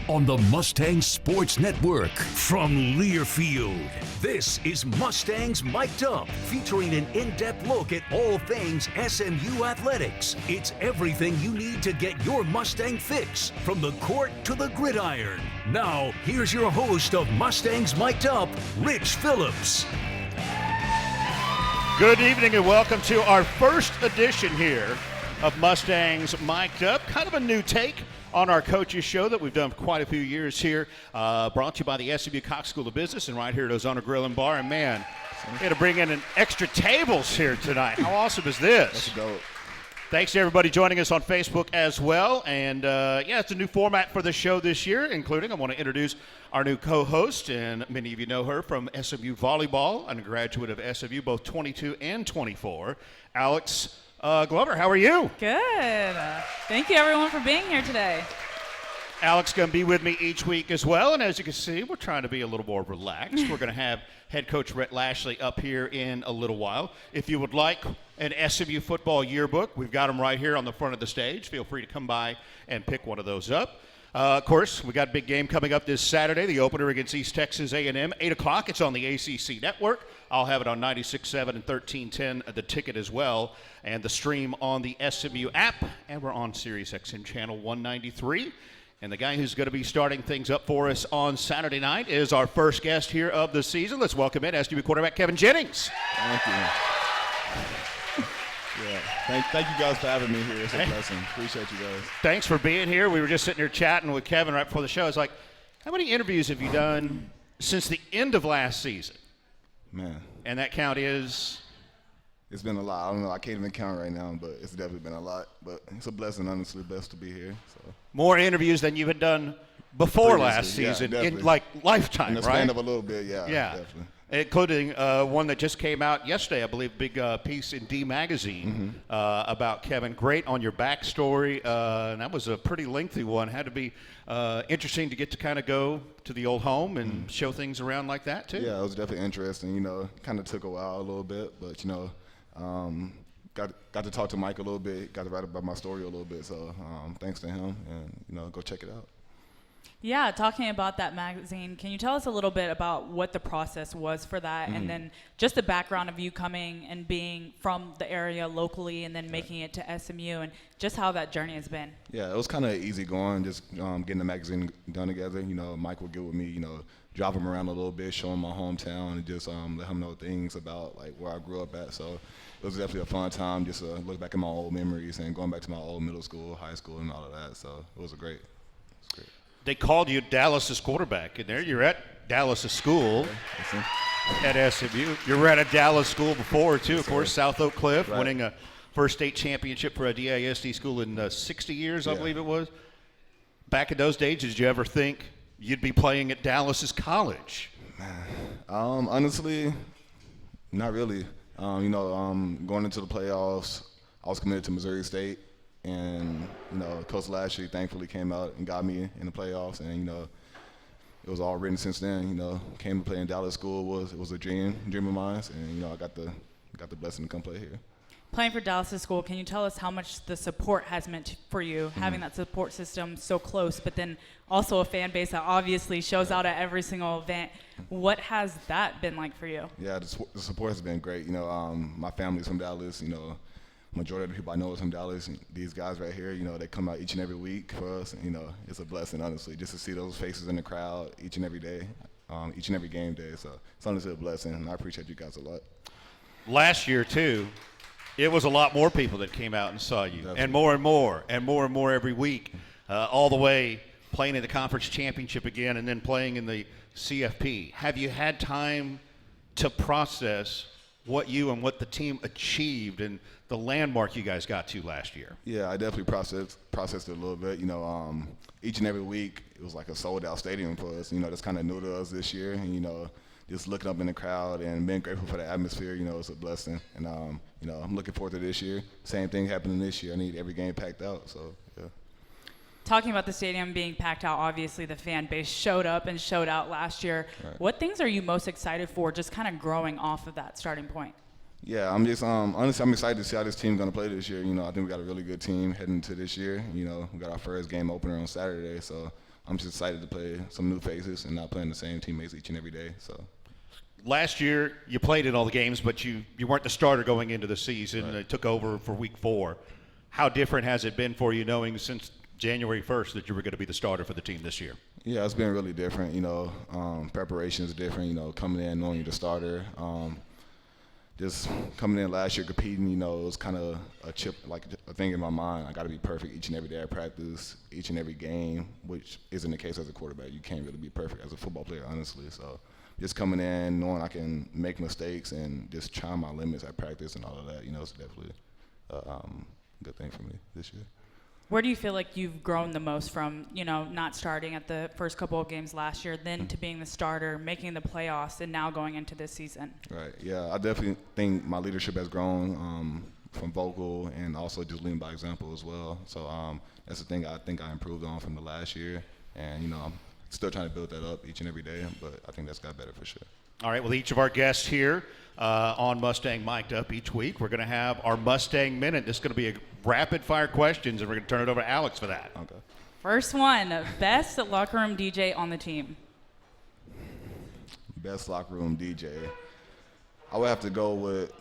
on the Mustangs Sports Network from Learfield. This is Mustangs Mic'd Up, featuring an in-depth look at all things SMU athletics. It's everything you need to get your Mustang fix, from the court to the gridiron. Now, here's your host of Mustangs Mic'd Up, Rich Phillips. Good evening and welcome to our first edition here of Mustangs Mic'd Up. Kind of a new take on our coaches show that we've done for quite a few years here. Brought to you by the SMU Cox School of Business and right here at Ozona Grill and Bar. And man, we had to bring in an extra tables here tonight. How awesome is this? That's dope. Thanks to everybody joining us on Facebook as well. And yeah, it's a new format for the show this year, including I want to introduce our new co-host, and many of you know her from SMU Volleyball, a graduate of SMU, both 22 and 24, Alex Glover. How are you? Good. Thank you, everyone, for being here today. Alex going to be with me each week as well, and as you can see, we're trying to be a little more relaxed. We're going to have head coach Rhett Lashlee up here in a little while. If you would like an SMU football yearbook, we've got them right here on the front of the stage. Feel free to come by and pick one of those up. Of course, we got a big game coming up this Saturday, the opener against East Texas A&M, 8 o'clock. It's on the ACC network. I'll have it on 96.7 and 1310, the ticket as well, and the stream on the SMU app. And we're on SiriusXM channel 193. And the guy who's going to be starting things up for us on Saturday night is our first guest here of the season. Let's welcome in SMU quarterback Kevin Jennings. Thank you. Yeah, thank you guys for having me here. It's a blessing. Appreciate you guys. Thanks for being here. We were just sitting here chatting with Kevin right before the show. It's like, how many interviews have you done since the end of last season? Man. And that count is? It's been a lot. I don't know. I can't even count right now, but it's definitely been a lot. But it's a blessing, honestly. Blessed to be here. So. More interviews than you've done before last season, yeah, in like lifetime, in the right? span of a little bit, yeah. Definitely. Including one that just came out yesterday, I believe, big piece in D Magazine about Kevin. Great on your backstory, and that was a pretty lengthy one. Had to be interesting to get to kind of go to the old home and show things around like that, too. Yeah, it was definitely interesting. You know, kind of took a while a little bit, but, you know, got to talk to Mike a little bit, got to write about my story a little bit. So thanks to him, and, you know, go check it out. Yeah, talking about that magazine, can you tell us a little bit about what the process was for that, and then just the background of you coming and being from the area locally and then making it to SMU, and just how that journey has been? Yeah, it was kind of easy going, just getting the magazine done together. You know, Mike would get with me, you know, drive him around a little bit, show him my hometown, and just let him know things about, like, where I grew up at. So it was definitely a fun time just to look back at my old memories and going back to my old middle school, high school, and all of that. So it was great. They called you Dallas's quarterback, and there you're at Dallas's school at SMU. You were at a Dallas school before, too, of course, South Oak Cliff, winning a first state championship for a DISD school in 60 years, I believe it was. Back in those days, did you ever think you'd be playing at Dallas's college? Honestly, not really. You know, going into the playoffs, I was committed to Missouri State. And, you know, Coach Lashlee thankfully came out and got me in the playoffs. And, you know, it was all written since then. You know, came to play in Dallas school was a dream of mine. And, you know, I got the blessing to come play here. Playing for Dallas school, can you tell us how much the support has meant for you, having that support system so close, but then also a fan base that obviously shows out at every single event? What has that been like for you? Yeah, the support has been great. You know, my family's from Dallas, you know. Majority of the people I know is from Dallas. And these guys right here, you know, they come out each and every week for us. And, you know, it's a blessing, honestly, just to see those faces in the crowd each and every day, each and every game day. So it's honestly a blessing, and I appreciate you guys a lot. Last year, too, it was a lot more people that came out and saw you, definitely. And more and more, and more and more every week, all the way playing in the conference championship again and then playing in the CFP. Have you had time to process what you and what the team achieved and the landmark you guys got to last year? Yeah, I definitely processed it a little bit. You know, each and every week it was like a sold-out stadium for us. You know, that's kind of new to us this year. And, you know, just looking up in the crowd and being grateful for the atmosphere, you know, it's a blessing. And, you know, I'm looking forward to this year. Same thing happening this year. I need every game packed out, so, yeah. Talking about the stadium being packed out, obviously the fan base showed up and showed out last year. Right. What things are you most excited for, just kind of growing off of that starting point? Yeah, I'm just honestly, I'm excited to see how this team's gonna play this year. You know, I think we got a really good team heading into this year. You know, we got our first game opener on Saturday, so I'm just excited to play some new faces and not playing the same teammates each and every day. So. Last year, you played in all the games, but you weren't the starter going into the season. Right. It took over for week 4. How different has it been for you knowing since January 1st that you were going to be the starter for the team this year? Yeah, it's been really different. Preparation is different, coming in knowing you're the starter. Just coming in last year competing, it was kind of a chip, like a thing in my mind. I got to be perfect each and every day at practice, each and every game, which isn't the case as a quarterback. You can't really be perfect as a football player, honestly. So just coming in, knowing I can make mistakes and just trying my limits at practice and all of that, it's definitely a good thing for me this year. Where do you feel like you've grown the most from, not starting at the first couple of games last year, then to being the starter, making the playoffs, and now going into this season? Right, yeah, I definitely think my leadership has grown from vocal and also just leading by example as well. So that's the thing I think I improved on from the last year. And, I'm still trying to build that up each and every day, but I think that's got better for sure. All right, well, each of our guests here on Mustang Mic'd Up each week, we're going to have our Mustang Minute. This is going to be a rapid-fire questions, and we're going to turn it over to Alex for that. Okay. First one, best locker room DJ on the team. Best locker room DJ. I would have to go with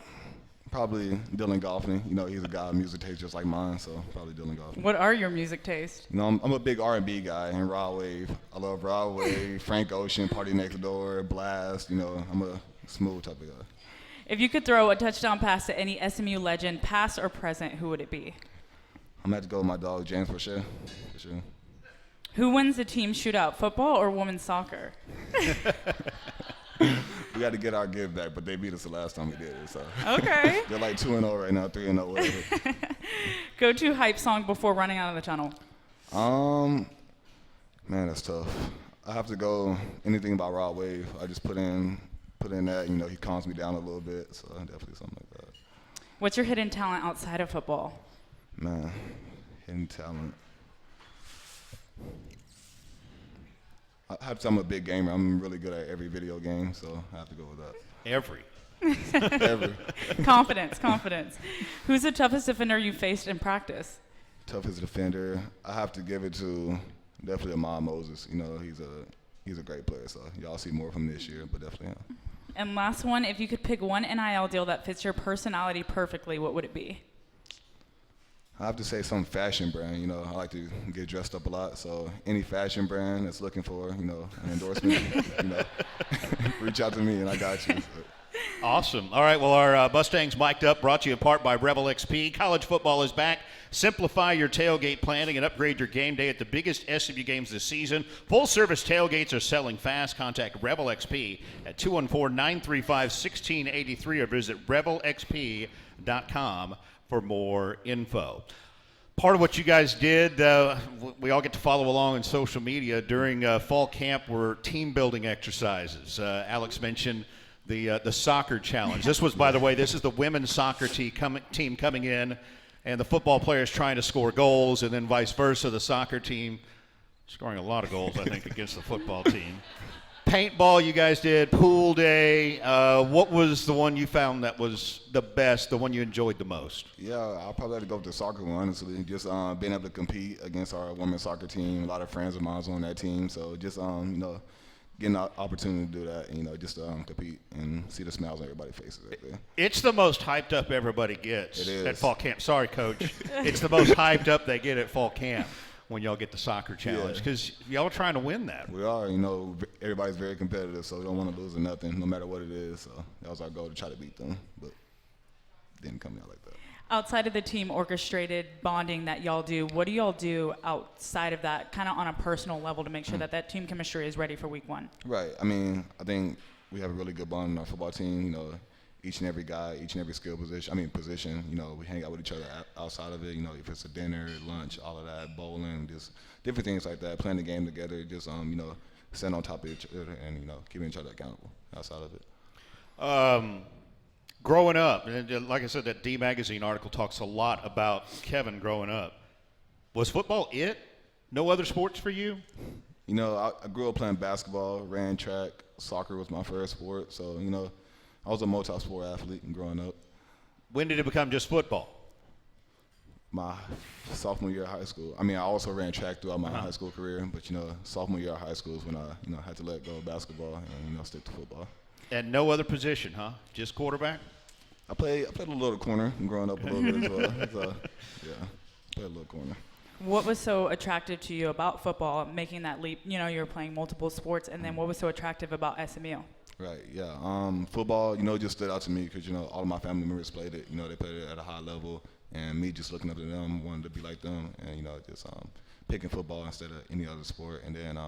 probably Dylan Goffney. He's a guy with music taste just like mine, so probably Dylan Goffney. What are your music tastes? I'm a big R&B guy and Raw Wave. I love Raw Wave, Frank Ocean, Party Next Door, Blast. I'm a smooth type of guy. If you could throw a touchdown pass to any SMU legend, past or present, who would it be? I'm going to have to go with my dog, James, for sure. Who wins the team shootout, football or women's soccer? We got to get our give back, but they beat us the last time we did it. So. Okay. They're like 2-0 right now, 3-0, whatever. Go-to hype song before running out of the tunnel. Man, that's tough. I have to go anything about Raw Wave. I just put in that, he calms me down a little bit, so definitely something like that. What's your hidden talent outside of football? Man, hidden talent. I have to say I'm a big gamer. I'm really good at every video game, so I have to go with that. Every. Confidence. Who's the toughest defender you faced in practice? Toughest defender, I have to give it to definitely Ahmad Moses. He's a great player, so y'all see more from this year, but definitely him. And last one, if you could pick one NIL deal that fits your personality perfectly, what would it be? I have to say some fashion brand. I like to get dressed up a lot, so any fashion brand that's looking for, an endorsement, reach out to me and I got you. So. Awesome. All right, well, our Mustangs Mic'd Up brought to you in part by Rebel XP. College football is back. Simplify your tailgate planning and upgrade your game day at the biggest SMU games this season. Full-service tailgates are selling fast. Contact Rebel XP at 214-935-1683 or visit rebelxp.com for more info. Part of what you guys did, we all get to follow along on social media during fall camp, were team-building exercises. Alex mentioned the soccer challenge. This was, by the way, this is the women's soccer team coming in, and the football players trying to score goals, and then vice versa, the soccer team scoring a lot of goals, I think, against the football team. Paintball you guys did, pool day. What was the one you found that was the best, the one you enjoyed the most? Yeah, I'll probably have to go with the soccer one, honestly. Just being able to compete against our women's soccer team. A lot of friends of mine on that team, so just getting the opportunity to do that, just compete and see the smiles on everybody's faces right there. It's the most hyped up everybody gets It is. at fall camp. Sorry, Coach. It's the most hyped up they get at fall camp when y'all get the soccer challenge, because y'all are trying to win that. We are. Everybody's very competitive, so we don't want to lose or nothing, no matter what it is. So that was our goal, to try to beat them, but it didn't come out like that. Outside of the team orchestrated bonding that y'all do, what do y'all do outside of that, kind of on a personal level, to make sure that team chemistry is ready for week 1? Right. I think we have a really good bond in our football team. Each and every guy, each and every position, we hang out with each other outside of it, if it's a dinner, lunch, all of that, bowling, just different things like that, playing the game together, just, sitting on top of each other and, keeping each other accountable outside of it. Growing up, and like I said, that D Magazine article talks a lot about Kevin growing up. Was football it? No other sports for you? I grew up playing basketball, ran track, soccer was my first sport, so, I was a multi-sport athlete growing up. When did it become just football? my sophomore year of high school. I mean, I also ran track throughout my high school career, but sophomore year of high school is when I had to let go of basketball and stick to football. And no other position, huh? Just quarterback? I played a little corner growing up a little bit as well. So, yeah, played a little corner. What was so attractive to you about football, making that leap? You were playing multiple sports, and then what was so attractive about SMU? Right, yeah. Football, just stood out to me because, all of my family members played it. They played it at a high level, and me just looking up to them, wanted to be like them, and, just picking football instead of any other sport. And then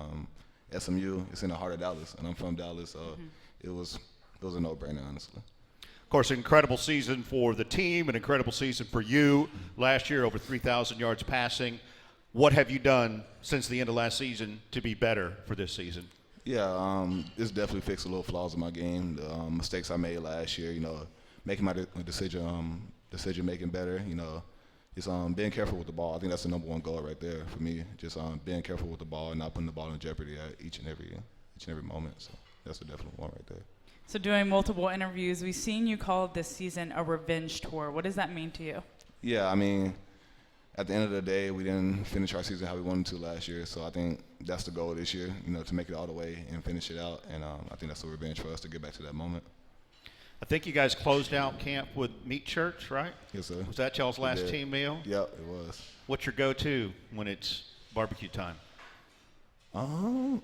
SMU, it's in the heart of Dallas, and I'm from Dallas, so it was a no-brainer, honestly. Of course, an incredible season for the team, an incredible season for you. Last year, over 3,000 yards passing. What have you done since the end of last season to be better for this season? Yeah, it's definitely fixed a little flaws in my game. The mistakes I made last year, making my decision making better. Just being careful with the ball. I think that's the number one goal right there for me. Just being careful with the ball and not putting the ball in jeopardy at each and every moment. So that's the definite one right there. So doing multiple interviews, we've seen you call this season a revenge tour. What does that mean to you? Yeah, I mean, at the end of the day, we didn't finish our season how we wanted to last year. So I think that's the goal this year, to make it all the way and finish it out. And I think that's a revenge for us to get back to that moment. I think you guys closed out camp with Meat Church, right? Yes, sir. Was that y'all's last team meal? Yep, it was. What's your go-to when it's barbecue time?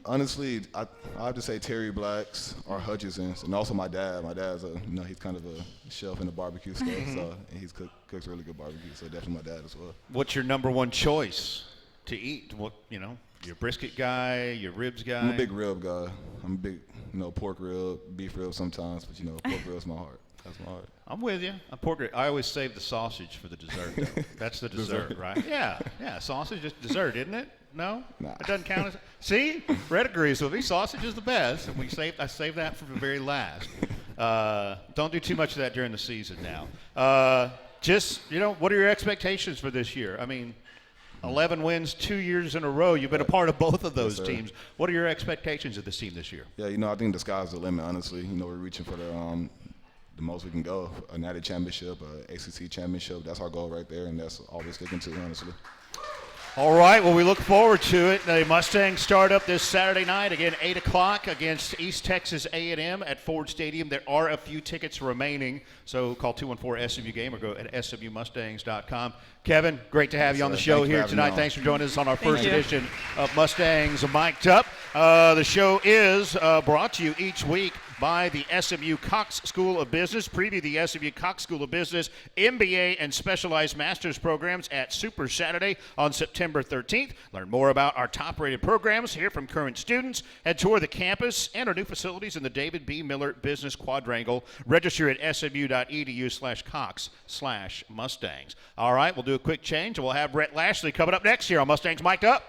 Honestly, I have to say Terry Black's or Hutchinson's, and also my dad. My dad's he's kind of a chef in the barbecue stuff, so and he's cooks really good barbecue. So definitely my dad as well. What's your number one choice to eat? What your brisket guy, your ribs guy? I'm a big rib guy. I'm a big pork rib, beef rib sometimes, but pork rib's my heart. That's my heart. I'm with you. I always save the sausage for the dessert, though. That's the dessert, right? Yeah, sausage is dessert, isn't it? No? Nah. It doesn't count as – see? Rhett agrees with me. Sausage is the best, and I save that for the very last. Don't do too much of that during the season now. What are your expectations for this year? I mean, 11 wins 2 years in a row. You've been a part of both of those teams. What are your expectations of this team this year? Yeah, I think the sky's the limit, honestly. We're reaching for the most we can go. A natty championship, a ACC championship. That's our goal right there, and that's all we're sticking to, honestly. All right, well, we look forward to it. The Mustangs start up this Saturday night, again, 8 o'clock against East Texas A&M at Ford Stadium. There are a few tickets remaining, so call 214-SMU-GAME or go at smumustangs.com. Kevin, great to have you on the show here tonight. Thanks for joining us on our first edition of Mustangs Mic'd Up. The show is brought to you each week by the SMU Cox School of Business. Preview the SMU Cox School of Business MBA and specialized master's programs at Super Saturday on September 13th. Learn more about our top-rated programs, hear from current students, and tour the campus and our new facilities in the David B. Miller Business Quadrangle. Register at smu.edu/Cox/Mustangs. All right, we'll do a quick change, and we'll have Rhett Lashlee coming up next here on Mustangs Mic'd Up.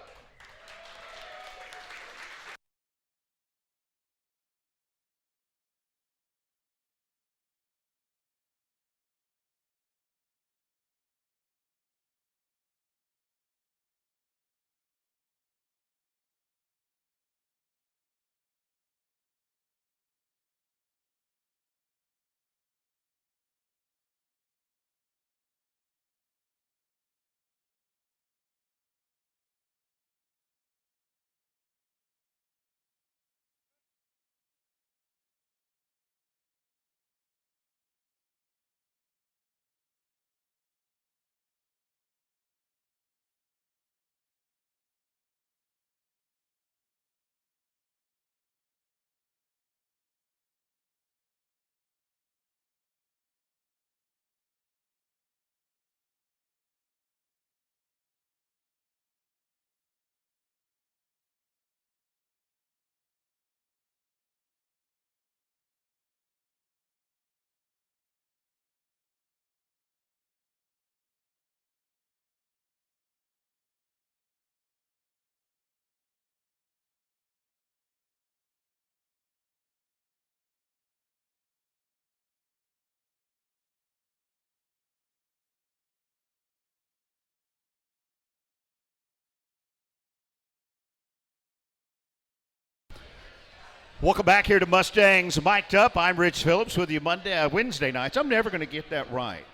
Welcome back here to Mustangs Mic'd Up. I'm Rich Phillips with you Wednesday nights. I'm never going to get that right.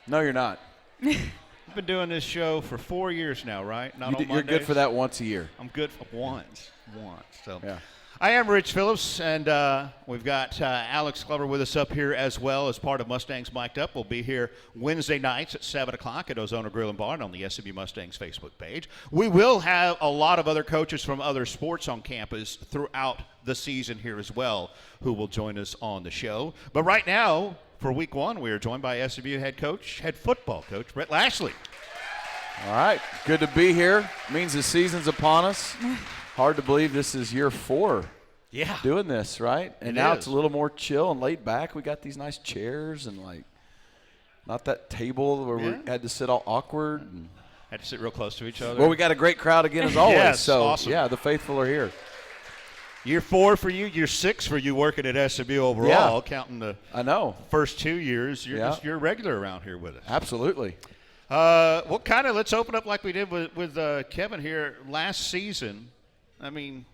No, you're not. We've been doing this show for 4 years now, right? Not You're good for that once a year. I'm good for once. So Yeah. I am Rich Phillips, and we've got Alex Glover with us up here as well as part of Mustangs Mic'd Up. We'll be here Wednesday nights at 7 o'clock at Ozona Grill and Barn on the SMU Mustangs Facebook page. We will have a lot of other coaches from other sports on campus throughout the season here as well who will join us on the show. But right now, for week one, we are joined by SMU head football coach, Rhett Lashlee. All right. Good to be here. Means the season's upon us. Hard to believe this is year 4 doing this, right? And now it's a little more chill and laid back. We got these nice chairs and, like, not that table where we had to sit all awkward. And had to sit real close to each other. well, we got a great crowd again as always. Yes, so, awesome. yeah, the faithful are here. Year 4 for you, year 6 for you working at SMU overall, counting the first 2 years. You're regular around here with us. Absolutely. Well, kind of let's open up like we did with Kevin here last season. I mean,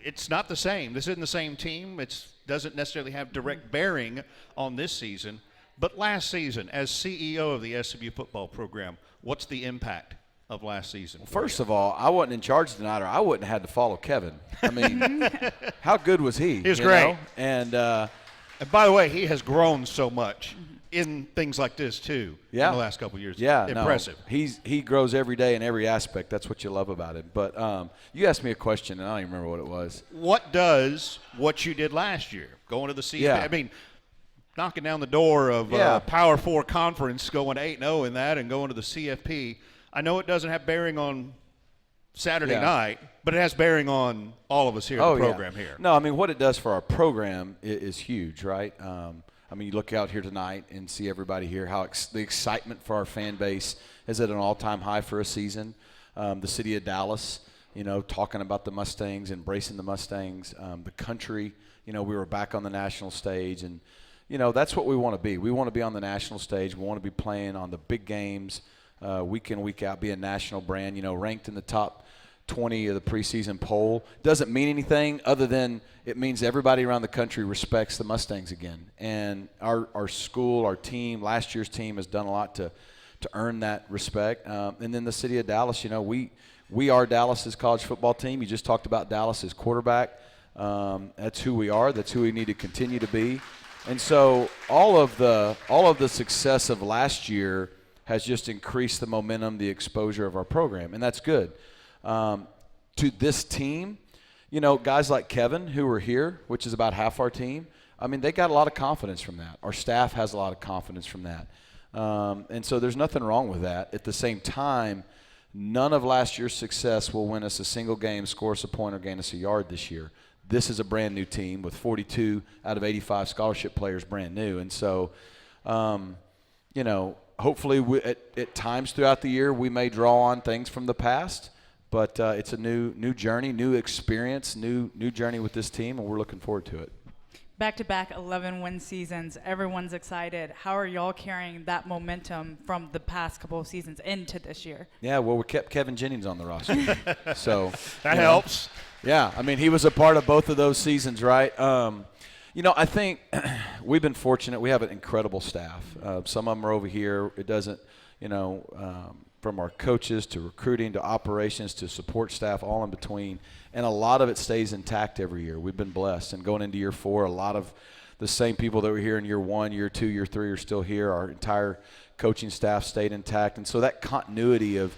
it's not the same. This isn't the same team. It doesn't necessarily have direct bearing on this season. But last season, as CEO of the SMU football program, what's the impact of last season? Well, first of all, I wasn't in charge tonight, or I wouldn't have had to follow Kevin. I mean, how good was he? He was great. And by the way, he has grown so much in things like this too in the last couple of years. Yeah, impressive. No, he grows every day in every aspect. That's what you love about him. But you asked me a question, and I don't even remember what it was. What does what you did last year, going to the CFP? Yeah. I mean, knocking down the door of Power 4 conference, going 8-0 in that, and going to the CFP. I know it doesn't have bearing on Saturday night, but it has bearing on all of us here at the program here. No, I mean, what it does for our program is huge, right? I mean, you look out here tonight and see everybody here, how the excitement for our fan base is at an all-time high for a season. The city of Dallas, talking about the Mustangs, embracing the Mustangs, the country, we were back on the national stage. And, that's what we want to be. We want to be on the national stage. We want to be playing on the big games week in, week out, be a national brand, ranked in the top 20 of the preseason poll. Doesn't mean anything other than it means everybody around the country respects the Mustangs again. And our school, our team, last year's team has done a lot to earn that respect. And then the city of Dallas, we are Dallas's college football team. You just talked about Dallas's quarterback. That's who we are. That's who we need to continue to be. And so all of the success of last year has just increased the momentum, the exposure of our program, and that's good. To this team, guys like Kevin who are here, which is about half our team, I mean, they got a lot of confidence from that. Our staff has a lot of confidence from that. And so there's nothing wrong with that. At the same time, none of last year's success will win us a single game, score us a point, or gain us a yard this year. This is a brand new team with 42 out of 85 scholarship players brand new. And so, hopefully at times throughout the year we may draw on things from the past. But it's a new journey, new experience, new journey with this team, and we're looking forward to it. Back-to-back 11-win seasons. Everyone's excited. How are y'all carrying that momentum from the past couple of seasons into this year? Yeah, well, we kept Kevin Jennings on the roster. So that helps. Yeah, I mean, he was a part of both of those seasons, right? I think we've been fortunate. We have an incredible staff. Some of them are over here. It doesn't, from our coaches to recruiting to operations to support staff, all in between. And a lot of it stays intact every year. We've been blessed. And going into year 4, a lot of the same people that were here in year 1, year 2, year 3 are still here. Our entire coaching staff stayed intact. And so that continuity of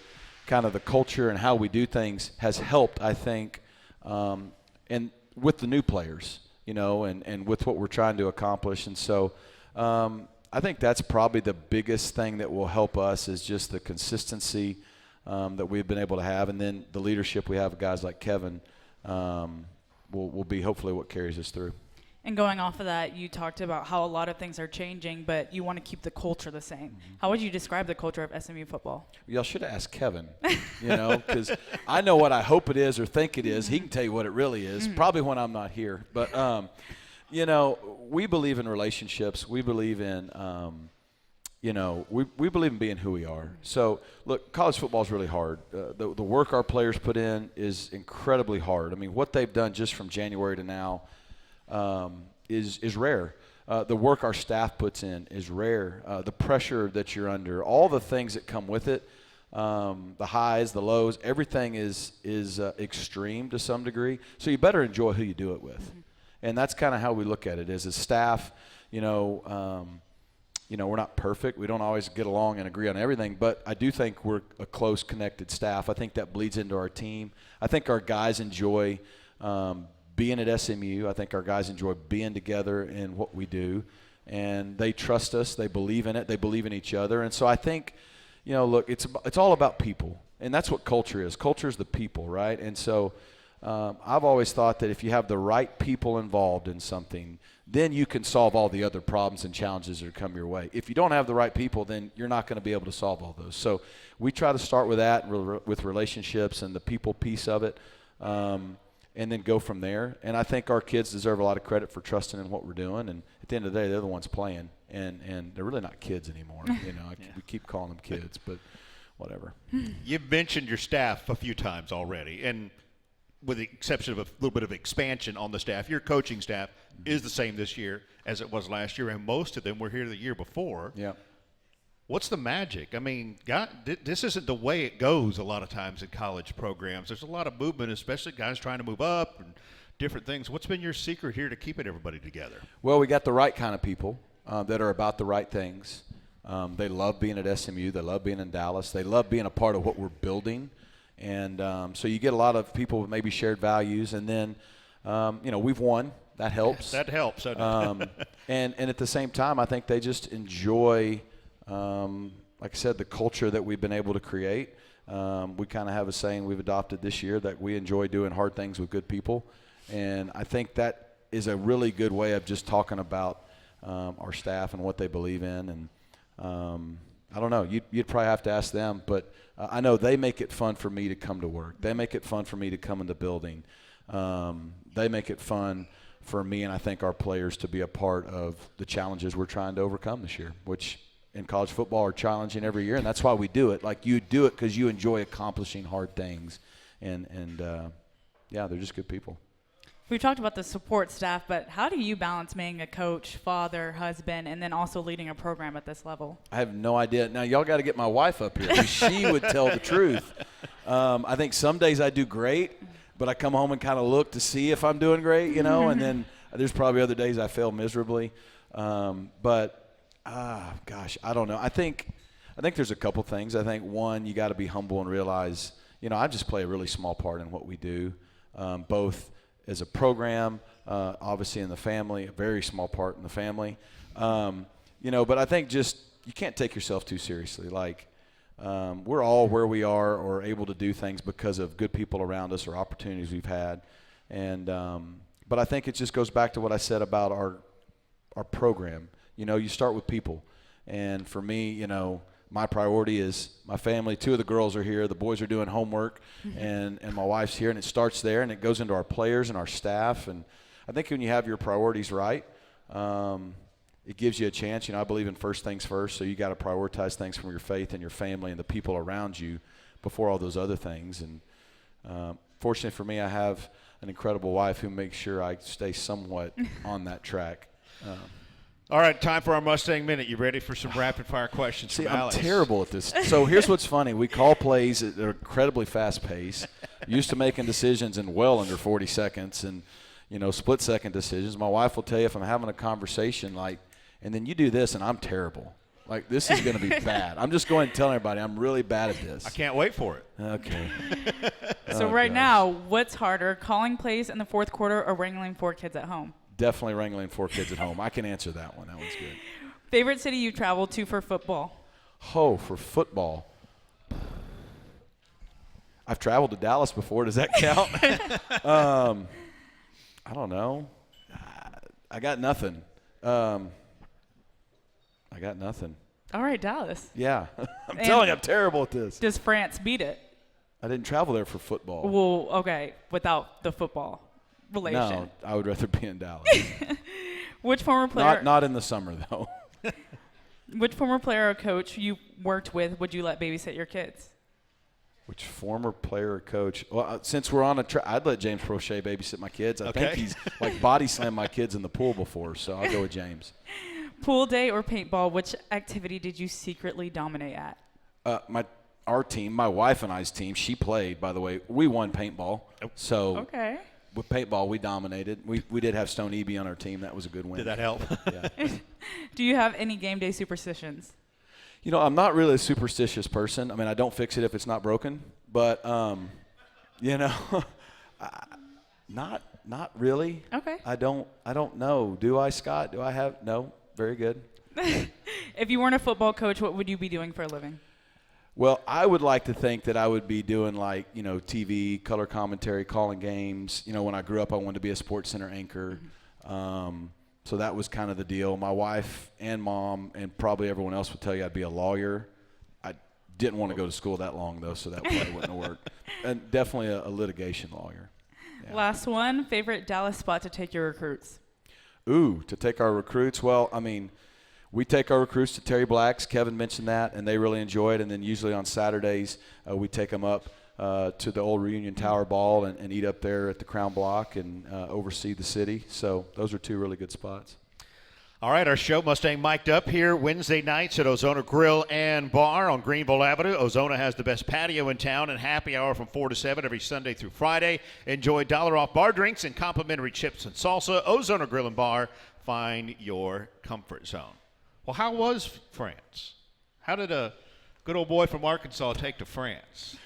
kind of the culture and how we do things has helped, I think, and with the new players, and with what we're trying to accomplish. And so I think that's probably the biggest thing that will help us is just the consistency that we've been able to have. And then the leadership we have of guys like Kevin will be hopefully what carries us through. And going off of that, you talked about how a lot of things are changing, but you want to keep the culture the same. Mm-hmm. How would you describe the culture of SMU football? Y'all should have asked Kevin, because I know what I hope it is or think it is. He can tell you what it really is, probably when I'm not here. But, we believe in relationships. We believe in, we believe in being who we are. So, look, college football is really hard. The work our players put in is incredibly hard. I mean, what they've done just from January to now is rare. the work our staff puts in is rare. The pressure that you're under, all the things that come with it, the highs, the lows, everything is extreme to some degree. So you better enjoy who you do it with. Mm-hmm. And that's kind of how we look at it as a staff. We're not perfect. We don't always get along and agree on everything, but I do think we're a close, connected staff. I think that bleeds into our team. I think our guys enjoy being at SMU. I think our guys enjoy being together in what we do, and they trust us. They believe in it. They believe in each other. And so I think, look, it's all about people, and that's what culture is. Culture is the people, right? And so I've always thought that if you have the right people involved in something, then you can solve all the other problems and challenges that come your way. If you don't have the right people, then you're not going to be able to solve all those. So we try to start with that, with relationships and the people piece of it, and then go from there. And I think our kids deserve a lot of credit for trusting in what we're doing. And at the end of the day, they're the ones playing, and they're really not kids anymore. We keep calling them kids, but whatever. You've mentioned your staff a few times already, and with the exception of a little bit of expansion on the staff, your coaching staff is the same this year as it was last year, and most of them were here the year before. Yeah. What's the magic? I mean, this isn't the way it goes a lot of times in college programs. There's a lot of movement, especially guys trying to move up and different things. What's been your secret here to keeping everybody together? Well, we got the right kind of people that are about the right things. They love being at SMU. They love being in Dallas. They love being a part of what we're building. And so you get a lot of people with maybe shared values. And then, we've won. That helps. That helps. And at the same time, I think they just enjoy, like I said, the culture that we've been able to create. We kind of have a saying we've adopted this year that we enjoy doing hard things with good people. And I think that is a really good way of just talking about our staff and what they believe in. And I don't know. You'd probably have to ask them, but I know they make it fun for me to come to work. They make it fun for me to come in the building. They make it fun for me, and I think our players, to be a part of the challenges we're trying to overcome this year, which in college football are challenging every year, and that's why we do it. Like, you do it because you enjoy accomplishing hard things, and they're just good people. We've talked about the support staff, but how do you balance being a coach, father, husband, and then also leading a program at this level? I have no idea. Now, y'all got to get my wife up here because she would tell the truth. I think some days I do great, but I come home and kind of look to see if I'm doing great, and then there's probably other days I fail miserably. But I don't know. I think there's a couple things. I think, one, you got to be humble and realize, I just play a really small part in what we do, both as a program, obviously in the family, a very small part in the family. But I think just you can't take yourself too seriously. Like, we're all where we are or able to do things because of good people around us or opportunities we've had. And but I think it just goes back to what I said about our program. You start with people. And for me, my priority is my family. 2 of the girls are here. The boys are doing homework, and my wife's here, and it starts there, and it goes into our players and our staff. And I think when you have your priorities right, it gives you a chance. I believe in first things first, so you got to prioritize things from your faith and your family and the people around you before all those other things. And fortunately for me, I have an incredible wife who makes sure I stay somewhat on that track. All right, time for our Mustang Minute. You ready for some rapid-fire questions See, from I'm Alex? terrible at this. So here's what's funny. We call plays at an incredibly fast pace, used to making decisions in well under 40 seconds and, split-second decisions. My wife will tell you if I'm having a conversation, and then you do this, and I'm terrible. Like, this is going to be bad. I'm just going to tell everybody I'm really bad at this. I can't wait for it. Okay. So now, what's harder, calling plays in the fourth quarter or wrangling 4 kids at home? Definitely wrangling 4 kids at home. I can answer that one. That one's good. Favorite city you traveled to for football? Oh, for football. I've traveled to Dallas before. Does that count? I don't know. I got nothing. All right, Dallas. Yeah. I'm telling you, I'm terrible at this. Does France beat it? I didn't travel there for football. Well, okay, without the football relation. No, I would rather be in Dallas. Which former player? Not in the summer, though. Which former player or coach you worked with would you let babysit your kids? Which former player or coach? Well, since we're on I'd let James Prochet babysit my kids. I think he's like body slammed my kids in the pool before, so I'll go with James. Pool day or paintball, which activity did you secretly dominate at? Our team, my wife and I's team, she played, by the way. We won paintball. So with paintball, we dominated. We did have Stone Eby on our team. That was a good win. Did that help? Yeah. Do you have any game day superstitions? You know, I'm not really a superstitious person. I mean, I don't fix it if it's not broken. But, you know, not really. Okay. I don't know. Do I, Scott? Do I have? No. Very good. If you weren't a football coach, what would you be doing for a living? Well, I would like to think that I would be doing like, you know, TV, color commentary, calling games. You know, when I grew up, I wanted to be a Sports Center anchor. So that was kind of the deal. My wife and mom and probably everyone else would tell you I'd be a lawyer. I didn't want to go to school that long, though, so that probably wouldn't have worked. And definitely a litigation lawyer. Yeah. Last one, favorite Dallas spot to take your recruits? To take our recruits? Well, I mean, we take our recruits to Terry Black's. Kevin mentioned that, and they really enjoy it. And then usually on Saturdays, we take them up to the old Reunion Tower Ball and eat up there at the Crown Block and oversee the city. So those are two really good spots. All right, our show Mustang mic'd up here Wednesday nights at Ozona Grill and Bar on Greenville Avenue. Ozona has the best patio in town and happy hour from 4 to 7 every Sunday through Friday. Enjoy $1 off bar drinks and complimentary chips and salsa. Ozona Grill and Bar, find your comfort zone. Well, how was France? How did a good old boy from Arkansas take to France?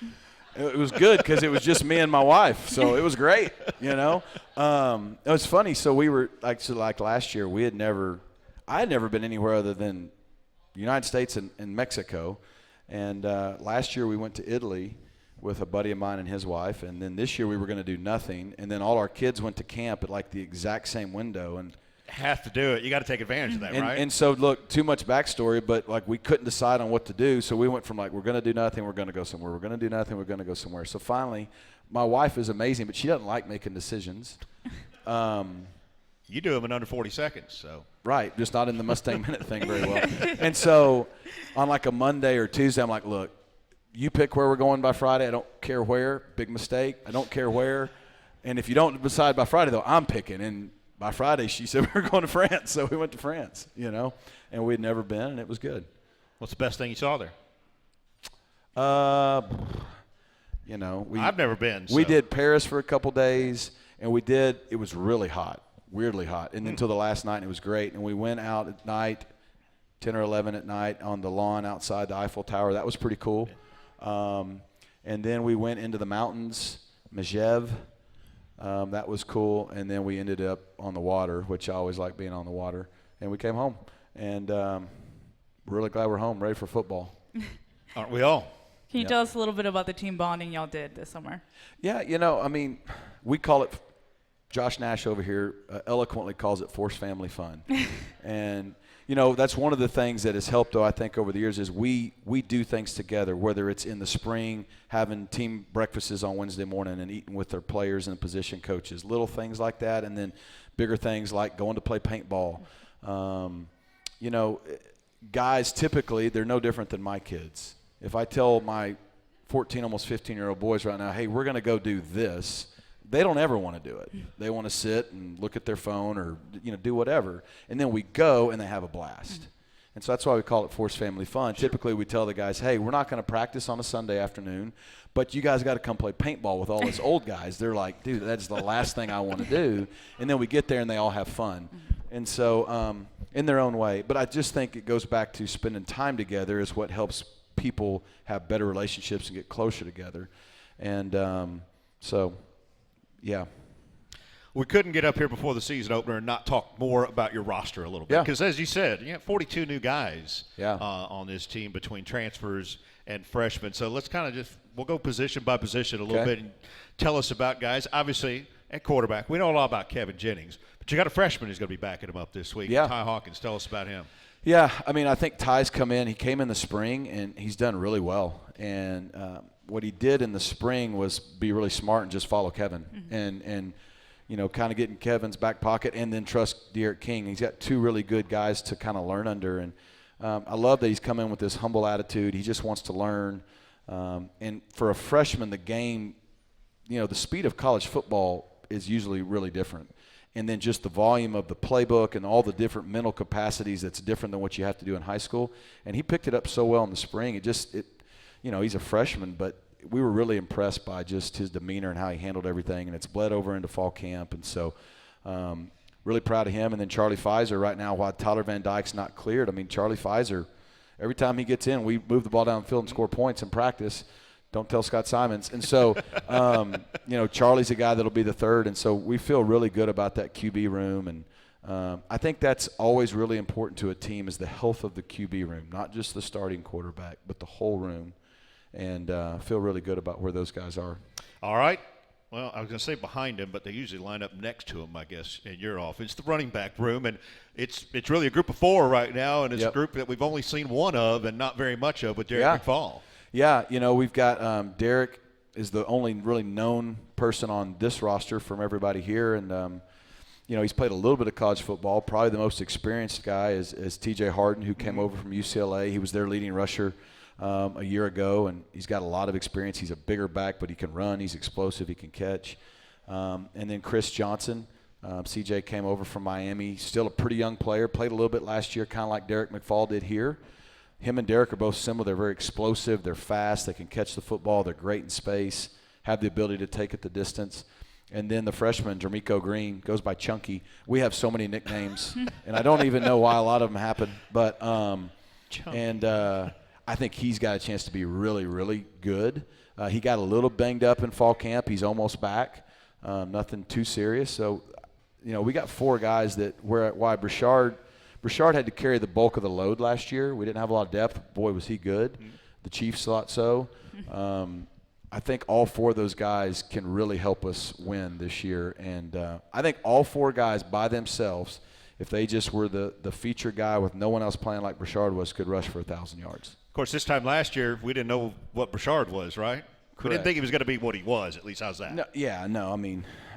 It was good because it was just me and my wife, so it was great, you know. It was funny. So we were like last year, I had never been anywhere other than the United States and Mexico. And last year we went to Italy with a buddy of mine and his wife. And then this year we were going to do nothing. And then all our kids went to camp at like the exact same window. And have to do it. You got to take advantage of that, right? And so, look, too much backstory, but like we couldn't decide on what to do. So we went from like, we're going to do nothing, we're going to go somewhere. We're going to do nothing, we're going to go somewhere. So finally, my wife is amazing, but she doesn't like making decisions. You do them in under 40 seconds, so. Right, just not in the Mustang Minute thing very well. And so on like a Monday or Tuesday, I'm like, look, you pick where we're going by Friday. I don't care where. Big mistake. I don't care where. And if you don't decide by Friday, though, I'm picking. And by Friday, she said we were going to France, so we went to France, you know. And we'd never been, and it was good. What's the best thing you saw there? You know. I've never been. So. We did Paris for a couple days, and it was really hot. Weirdly hot, and until the last night, and it was great. And we went out at night, 10 or 11 at night, on the lawn outside the Eiffel Tower. That was pretty cool. And then we went into the mountains, Megève. That was cool. And then we ended up on the water, which I always like being on the water. And we came home, and we're really glad we're home, ready for football. Aren't we all? Can you tell us a little bit about the team bonding y'all did this summer? Yeah, you know, I mean, we call it. Josh Nash over here eloquently calls it Force Family Fun. And, you know, that's one of the things that has helped, though, I think, over the years is we do things together, whether it's in the spring, having team breakfasts on Wednesday morning and eating with their players and position coaches, little things like that, and then bigger things like going to play paintball. You know, guys, typically, they're no different than my kids. If I tell my 14, almost 15-year-old boys right now, hey, we're going to go do this, they don't ever want to do it. They want to sit and look at their phone or, you know, do whatever. And then we go and they have a blast. And so that's why we call it Force Family Fun. Sure. Typically we tell the guys, hey, we're not going to practice on a Sunday afternoon, but you guys got to come play paintball with all us old guys. They're like, dude, that's the last thing I want to do. And then we get there and they all have fun. And so in their own way. But I just think it goes back to spending time together is what helps people have better relationships and get closer together. And so – yeah. We couldn't get up here before the season opener and not talk more about your roster a little bit. Because as you said, you have 42 new guys on this team between transfers and freshmen. So let's kind of we'll go position by position a little bit and tell us about guys. Obviously, at quarterback, we know a lot about Kevin Jennings. But you got a freshman who's going to be backing him up this week. Yeah. Ty Hawkins, tell us about him. Yeah, I mean, I think Ty's come in. He came in the spring, and he's done really well. And what he did in the spring was be really smart and just follow Kevin and you know, kind of get in Kevin's back pocket and then trust De'Aaron King. He's got two really good guys to kind of learn under. And I love that he's come in with this humble attitude. He just wants to learn. And for a freshman, the game, the speed of college football is usually really different. And then just the volume of the playbook and all the different mental capacities that's different than what you have to do in high school. And he picked it up so well in the spring. He's a freshman, but we were really impressed by just his demeanor and how he handled everything. And it's bled over into fall camp. And so really proud of him. And then Charlie Pfizer right now, while Tyler Van Dyke's not cleared, Charlie Pfizer, every time he gets in, we move the ball down the field and score points in practice. Don't tell Scott Simons. And so, Charlie's a guy that'll be the third. And so we feel really good about that QB room. And I think that's always really important to a team is the health of the QB room, not just the starting quarterback, but the whole room. And feel really good about where those guys are. All right. Well, I was going to say behind him, but they usually line up next to him, I guess, in your offense. The running back room, and it's really a group of four right now, and it's a group that we've only seen one of and not very much of with Derek McFall. Yeah, we've got Derek is the only really known person on this roster from everybody here, and he's played a little bit of college football. Probably the most experienced guy is T.J. Harden, who came over from UCLA. He was their leading rusher a year ago, and he's got a lot of experience. He's a bigger back, but he can run. He's explosive. He can catch. And then Chris Johnson, CJ came over from Miami. Still a pretty young player. Played a little bit last year, kind of like Derek McFall did here. Him and Derek are both similar. They're very explosive. They're fast. They can catch the football. They're great in space, have the ability to take it the distance. And then the freshman, Jermico Green, goes by Chunky. We have so many nicknames, and I don't even know why a lot of them happen. But I think he's got a chance to be really, really good. He got a little banged up in fall camp. He's almost back. Nothing too serious. So, we got four guys why Brashard had to carry the bulk of the load last year. We didn't have a lot of depth. Boy, was he good. The Chiefs thought so. I think all four of those guys can really help us win this year. And I think all four guys by themselves, if they just were the feature guy with no one else playing like Brashard was, could rush for 1,000 yards. Of course, this time last year, we didn't know what Brashard was, right? Correct. We didn't think he was going to be what he was, at least. How's that? No.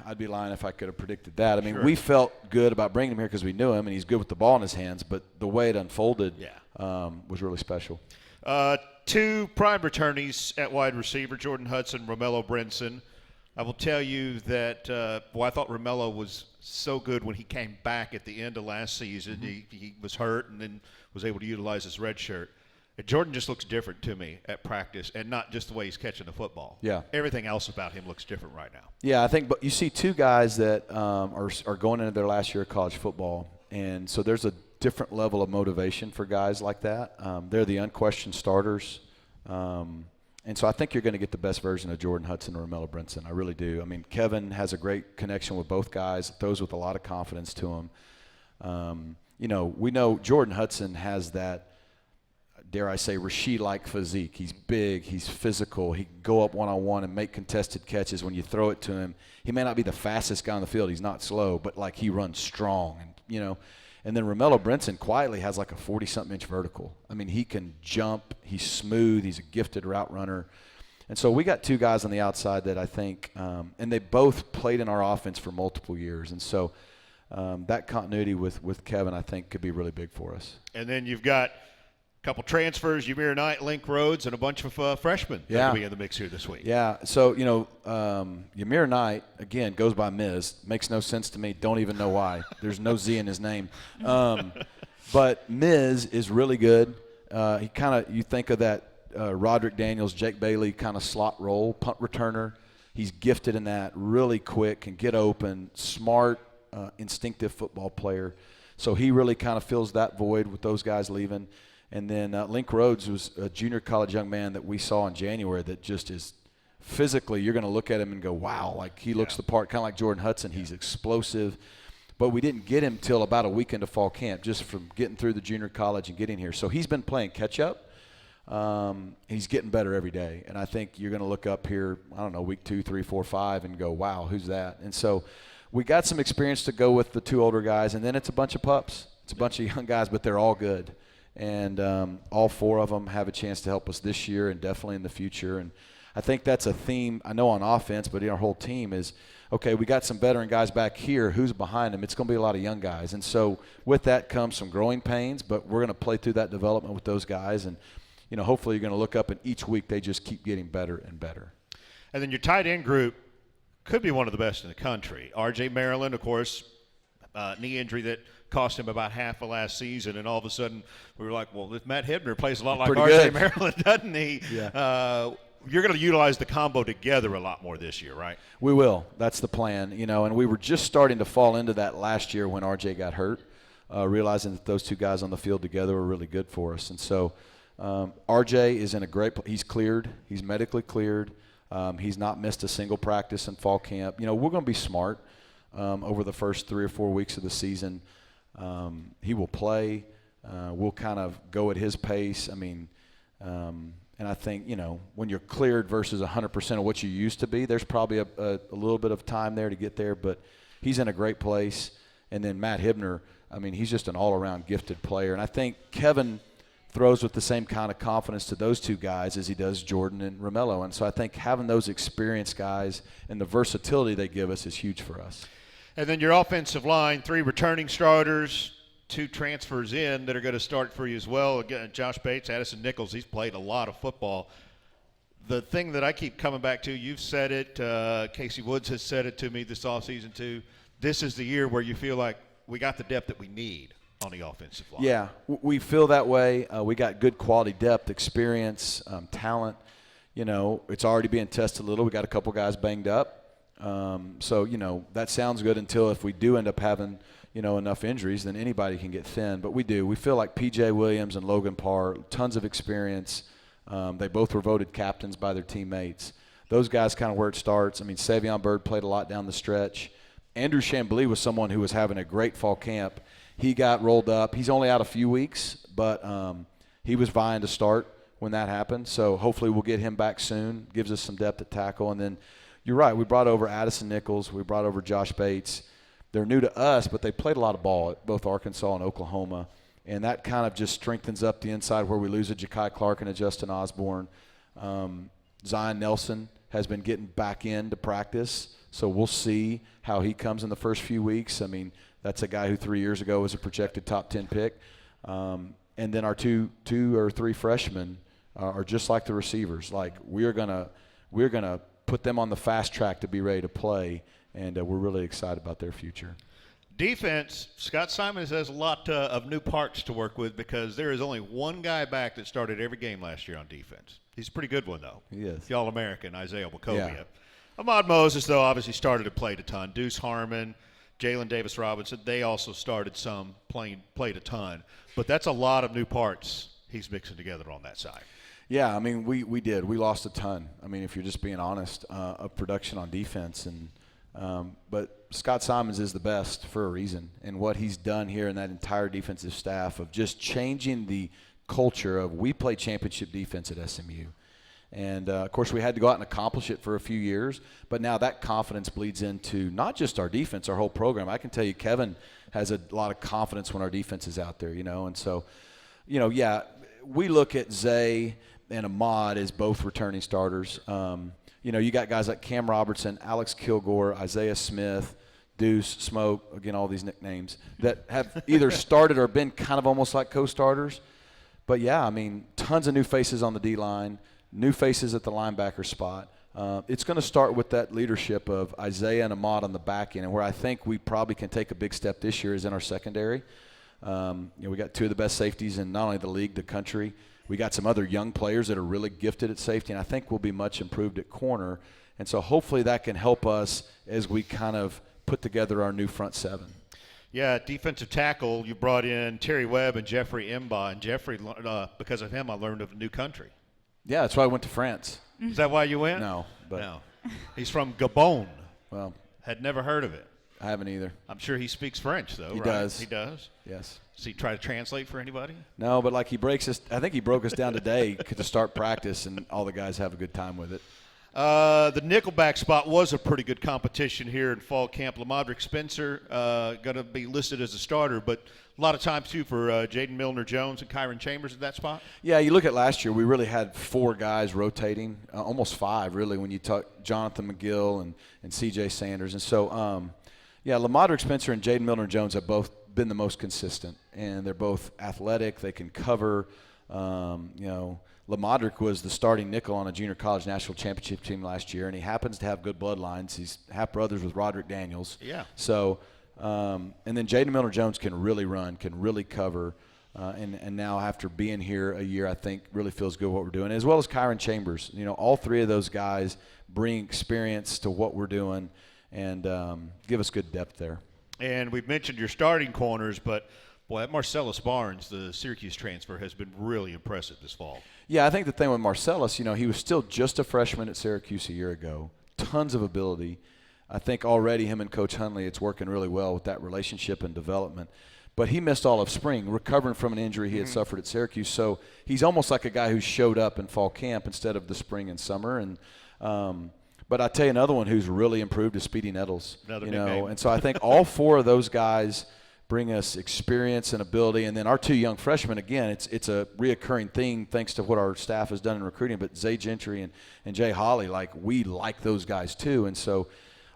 I'd be lying if I could have predicted that. Sure. We felt good about bringing him here because we knew him, and he's good with the ball in his hands. But the way it unfolded was really special. Two prime returnees at wide receiver, Jordan Hudson, Romello Brinson. I will tell you that, I thought Romello was so good when he came back at the end of last season. Mm-hmm. He was hurt and then was able to utilize his red shirt. And Jordan just looks different to me at practice, and not just the way he's catching the football. Yeah. Everything else about him looks different right now. Yeah, I think, but you see two guys that are going into their last year of college football, and so there's a different level of motivation for guys like that. They're the unquestioned starters. And so I think you're going to get the best version of Jordan Hudson or Romello Brinson. I really do. Kevin has a great connection with both guys, throws with a lot of confidence to him. We know Jordan Hudson has that, dare I say, Rasheed-like physique. He's big. He's physical. He can go up one-on-one and make contested catches when you throw it to him. He may not be the fastest guy on the field. He's not slow, but, he runs strong. And then Romello Brinson quietly has a 40-something inch vertical. He can jump. He's smooth. He's a gifted route runner. And so we got two guys on the outside that I think and they both played in our offense for multiple years. And so that continuity with Kevin, I think, could be really big for us. And then you've got a couple transfers, Ymir Knight, Link Rhodes, and a bunch of freshmen that will be in the mix here this week. Yeah. So, Ymir Knight, again, goes by Miz. Makes no sense to me. Don't even know why. There's no Z in his name. But Miz is really good. He you think of that Roderick Daniels, Jake Bailey kind of slot role, punt returner. He's gifted in that, really quick, can get open, smart, instinctive football player. So he really kind of fills that void with those guys leaving. And then Link Rhodes was a junior college young man that we saw in January that just is physically, you're going to look at him and go, wow, he looks the part, kind of like Jordan Hudson. He's explosive. But we didn't get him till about a week into fall camp, just from getting through the junior college and getting here. So he's been playing catch-up. He's getting better every day. And I think you're going to look up here, week 2, 3, 4, 5 and go, wow, who's that? And so we got some experience to go with the two older guys, and then it's a bunch of pups. It's a bunch of young guys, but they're all good. And all four of them have a chance to help us this year and definitely in the future. And I think that's a theme, I know on offense, but in our whole team is, okay, we got some veteran guys back here. Who's behind them? It's going to be a lot of young guys. And so with that comes some growing pains, but we're going to play through that development with those guys. And, hopefully you're going to look up and each week they just keep getting better and better. And then your tight end group could be one of the best in the country. R.J. Maryland, of course, knee injury that cost him about half of last season, and all of a sudden we were like, well, if Matt Hibner plays a lot like R.J. Maryland, doesn't he? Yeah. You're going to utilize the combo together a lot more this year, right? We will. That's the plan. And we were just starting to fall into that last year when R.J. got hurt, realizing that those two guys on the field together were really good for us. And so R.J. is in a great – he's cleared. He's medically cleared. He's not missed a single practice in fall camp. We're going to be smart over the first 3 or 4 weeks of the season. He will play. We'll kind of go at his pace. And I think, when you're cleared versus 100% of what you used to be, there's probably a little bit of time there to get there. But he's in a great place. And then Matt Hibner, he's just an all-around gifted player. And I think Kevin throws with the same kind of confidence to those two guys as he does Jordan and Romello. And so I think having those experienced guys and the versatility they give us is huge for us. And then your offensive line, 3 returning starters, 2 transfers in that are going to start for you as well. Again, Josh Bates, Addison Nichols, he's played a lot of football. The thing that I keep coming back to, you've said it, Casey Woods has said it to me this offseason too, this is the year where you feel like we got the depth that we need on the offensive line. Yeah, we feel that way. We got good quality depth, experience, talent. It's already being tested a little. We got a couple guys banged up. So that sounds good until if we do end up having – enough injuries, then anybody can get thin. But we do. We feel like P.J. Williams and Logan Parr, tons of experience. They both were voted captains by their teammates. Those guys kind of where it starts. Savion Byrd played a lot down the stretch. Andrew Chambly was someone who was having a great fall camp. He got rolled up. He's only out a few weeks, but he was vying to start when that happened. So hopefully we'll get him back soon. Gives us some depth at tackle. And then you're right. We brought over Addison Nichols. We brought over Josh Bates. They're new to us, but they played a lot of ball at both Arkansas and Oklahoma, and that kind of just strengthens up the inside where we lose a Ja'Kai Clark and a Justin Osborne. Zion Nelson has been getting back into practice, so we'll see how he comes in the first few weeks. That's a guy who 3 years ago was a projected top 10 pick. And then our two or three freshmen are just like the receivers. Like we're gonna put them on the fast track to be ready to play. And we're really excited about their future. Defense, Scott Simons has a lot of new parts to work with because there is only one guy back that started every game last year on defense. He's a pretty good one, though. He is. The All-American, Isaiah Wachovia. Yeah. Ahmad Moses, though, obviously started and played a ton. Deuce Harmon, Jalen Davis-Robinson, they also started some, played a ton. But that's a lot of new parts he's mixing together on that side. Yeah, we did. We lost a ton. If you're just being honest, of production on defense. But Scott Simons is the best for a reason, and what he's done here in that entire defensive staff of just changing the culture of we play championship defense at SMU. And, of course, we had to go out and accomplish it for a few years, but now that confidence bleeds into not just our defense, our whole program. I can tell you Kevin has a lot of confidence when our defense is out there, and so, we look at Zay and Ahmad as both returning starters. You got guys like Cam Robertson, Alex Kilgore, Isaiah Smith, Deuce, Smoke, again, all these nicknames, that have either started or been kind of almost like co-starters. But, yeah, tons of new faces on the D-line, new faces at the linebacker spot. It's going to start with that leadership of Isaiah and Ahmad on the back end, and where I think we probably can take a big step this year is in our secondary. We got 2 of the best safeties in not only the league, the country. We got some other young players that are really gifted at safety, and I think we'll be much improved at corner. And so hopefully that can help us as we kind of put together our new front 7. Yeah, defensive tackle, you brought in Terry Webb and Jeffrey Imba. And Jeffrey, because of him, I learned of a new country. Yeah, that's why I went to France. Is that why you went? No. No. He's from Gabon. Well, had never heard of it. I haven't either. I'm sure he speaks French, though, He right? does. He does? Yes. Does he try to translate for anybody? No, but like I think he broke us down today to start practice, and all the guys have a good time with it. The nickelback spot was a pretty good competition here in fall camp. Lamadrick Spencer going to be listed as a starter, but a lot of time, too, for Jaden Milner-Jones and Kyron Chambers at that spot. Yeah, you look at last year, we really had 4 guys rotating, almost 5, really, when you talk Jonathan McGill and C.J. Sanders. And so, Lamadrick Spencer and Jaden Milner-Jones have both been the most consistent, and they're both athletic. They can cover. Lamadrick was the starting nickel on a junior college national championship team last year, and he happens to have good bloodlines. He's half brothers with Roderick Daniels. Yeah. So, and then Jaden Miller-Jones can really run, can really cover, and now after being here a year, I think really feels good what we're doing, as well as Kyron Chambers. You know, all three of those guys bring experience to what we're doing and give us good depth there. And we've mentioned your starting corners, but boy, that Marcellus Barnes, the Syracuse transfer, has been really impressive this fall. Yeah, I think the thing with Marcellus, you know, he was still just a freshman at Syracuse a year ago. Tons of ability. I think already him and Coach Hundley, it's working really well with that relationship and development. But he missed all of spring, recovering from an injury he had suffered at Syracuse. So he's almost like a guy who showed up in fall camp instead of the spring and summer. And but I tell you another one who's really improved is Speedy Nettles. Another you nickname. know, and so I think all four of those guys bring us experience and ability. And then our two young freshmen, again, it's a reoccurring thing thanks to what our staff has done in recruiting. But Zay Gentry and Jay Holly, like, we like those guys too. And so